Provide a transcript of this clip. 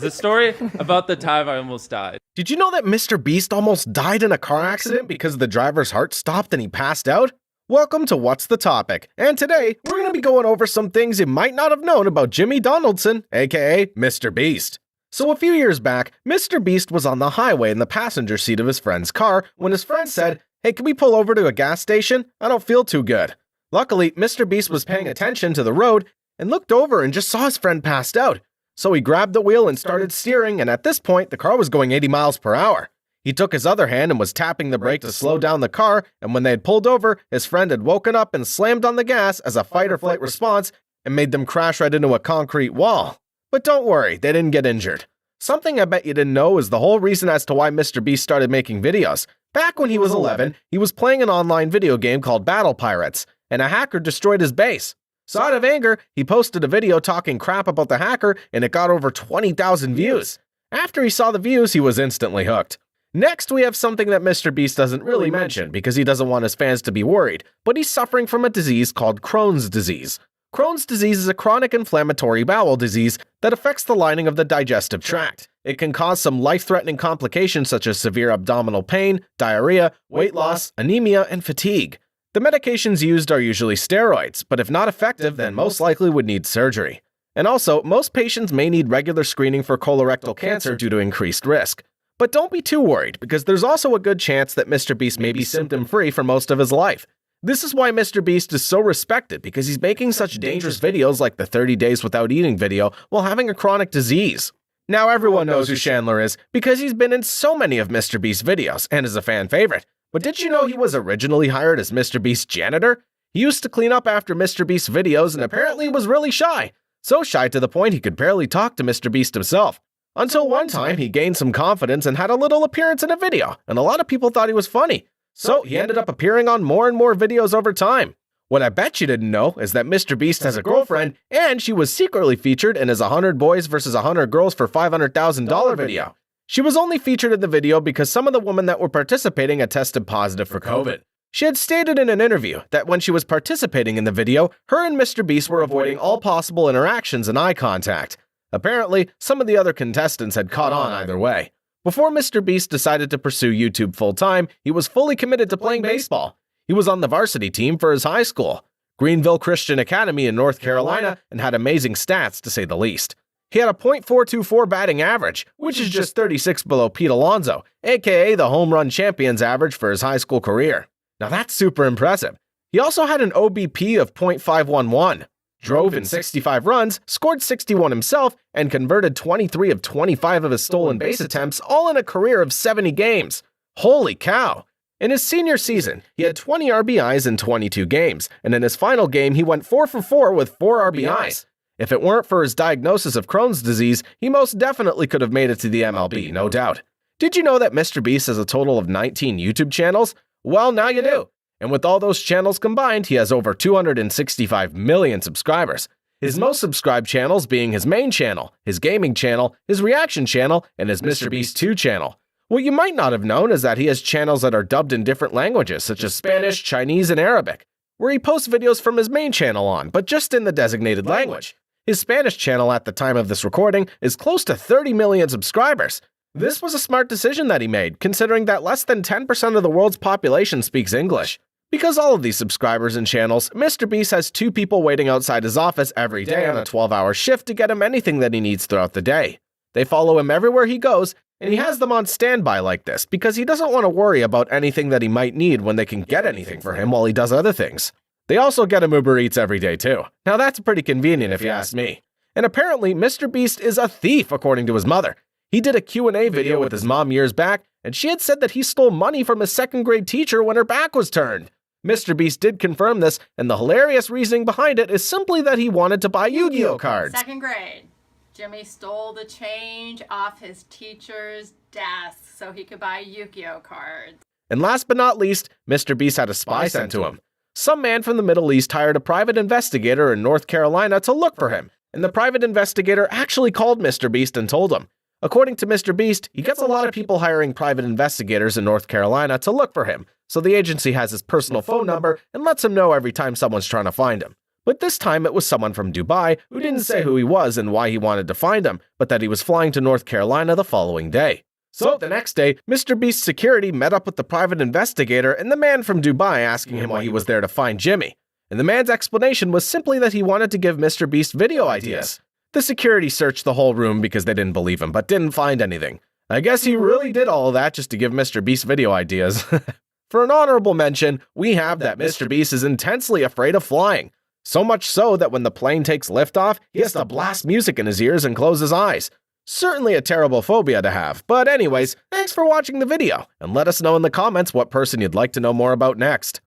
It's a story about the time I almost died. Did you know that MrBeast almost died in a car accident because the driver's heart stopped and he passed out? Welcome to What's the Topic, and today we're going to be going over some things you might not have known about Jimmy Donaldson, aka MrBeast. So a few years back, MrBeast was on the highway in the passenger seat of his friend's car when his friend said, "Hey, can we pull over to a gas station? I don't feel too good." Luckily, MrBeast was paying attention to the road and looked over and just saw his friend passed out. So he grabbed the wheel and started steering, and at this point, the car was going 80 miles per hour. He took his other hand and was tapping the brake to slow down the car, and when they had pulled over, his friend had woken up and slammed on the gas as a fight-or-flight response and made them crash right into a concrete wall. But don't worry, they didn't get injured. Something I bet you didn't know is the whole reason as to why MrBeast started making videos. Back when he was 11, he was playing an online video game called Battle Pirates, and a hacker destroyed his base. So out of anger, he posted a video talking crap about the hacker, and it got over 20,000 views. After he saw the views, he was instantly hooked. Next, we have something that MrBeast doesn't really mention because he doesn't want his fans to be worried, but he's suffering from a disease called Crohn's disease. Crohn's disease is a chronic inflammatory bowel disease that affects the lining of the digestive tract. It can cause some life-threatening complications such as severe abdominal pain, diarrhea, weight loss, anemia, and fatigue. The medications used are usually steroids, but if not effective, then most likely would need surgery. And also, most patients may need regular screening for colorectal cancer due to increased risk. But don't be too worried, because there's also a good chance that MrBeast may be symptom-free for most of his life. This is why MrBeast is so respected, because he's making such dangerous videos like the 30 days without eating video while having a chronic disease. Now everyone knows who Chandler is, because he's been in so many of MrBeast's videos and is a fan favorite. But did you know he was originally hired as MrBeast's janitor? He used to clean up after MrBeast's videos and apparently was really shy. So shy to the point he could barely talk to MrBeast himself. Until one time he gained some confidence and had a little appearance in a video, and a lot of people thought he was funny. So he ended up appearing on more and more videos over time. What I bet you didn't know is that MrBeast has a girlfriend, and she was secretly featured in his 100 Boys vs 100 Girls for $500,000 video. She was only featured in the video because some of the women that were participating had tested positive for COVID. She had stated in an interview that when she was participating in the video, her and MrBeast were avoiding all possible interactions and eye contact. Apparently, some of the other contestants had caught on either way. Before MrBeast decided to pursue YouTube full-time, he was fully committed to playing baseball. He was on the varsity team for his high school, Greenville Christian Academy in North Carolina, and had amazing stats to say the least. He had a .424 batting average, which is just 36 below Pete Alonso, aka the home run champion's average for his high school career. Now that's super impressive. He also had an OBP of .511, drove in 65 runs, scored 61 himself, and converted 23 of 25 of his stolen base attempts, all in a career of 70 games. Holy cow! In his senior season, he had 20 RBIs in 22 games, and in his final game he went 4 for 4 with 4 RBIs. If it weren't for his diagnosis of Crohn's disease, he most definitely could have made it to the MLB, no doubt. Did you know that MrBeast has a total of 19 YouTube channels? Well, now you do. And with all those channels combined, he has over 265 million subscribers. His most subscribed channels being his main channel, his gaming channel, his reaction channel, and his MrBeast 2 channel. What you might not have known is that he has channels that are dubbed in different languages such as Spanish, Chinese, and Arabic, where he posts videos from his main channel on, but just in the designated language. His Spanish channel at the time of this recording is close to 30 million subscribers. This was a smart decision that he made, considering that less than 10% of the world's population speaks English. Because all of these subscribers and channels, MrBeast has 2 people waiting outside his office every day on a 12-hour shift to get him anything that he needs throughout the day. They follow him everywhere he goes, and he has them on standby like this because he doesn't want to worry about anything that he might need when they can get anything for him while he does other things. They also get him Uber Eats every day too. Now that's pretty convenient if you ask me. And apparently MrBeast is a thief according to his mother. He did a Q&A video with his mom years back, and she had said that he stole money from his 2nd grade teacher when her back was turned. MrBeast did confirm this, and the hilarious reasoning behind it is simply that he wanted to buy Yu-Gi-Oh cards. 2nd grade. Jimmy stole the change off his teacher's desk so he could buy Yu-Gi-Oh cards. And last but not least, MrBeast had a spy sent to him. Some man from the Middle East hired a private investigator in North Carolina to look for him, and the private investigator actually called MrBeast and told him. According to MrBeast, he gets a lot of people hiring private investigators in North Carolina to look for him, so the agency has his personal phone number and lets him know every time someone's trying to find him. but this time it was someone from Dubai who didn't say who he was and why he wanted to find him, but that he was flying to North Carolina the following day. So the next day, MrBeast's security met up with the private investigator and the man from Dubai, asking him why he was there to find Jimmy. And the man's explanation was simply that he wanted to give MrBeast video ideas. The security searched the whole room because they didn't believe him, but didn't find anything. I guess he really did all of that just to give MrBeast video ideas. For an honorable mention, we have that MrBeast is intensely afraid of flying. So much so that when the plane takes liftoff, he has to blast music in his ears and close his eyes. Certainly a terrible phobia to have. But anyways, thanks for watching the video, and let us know in the comments what person you'd like to know more about next.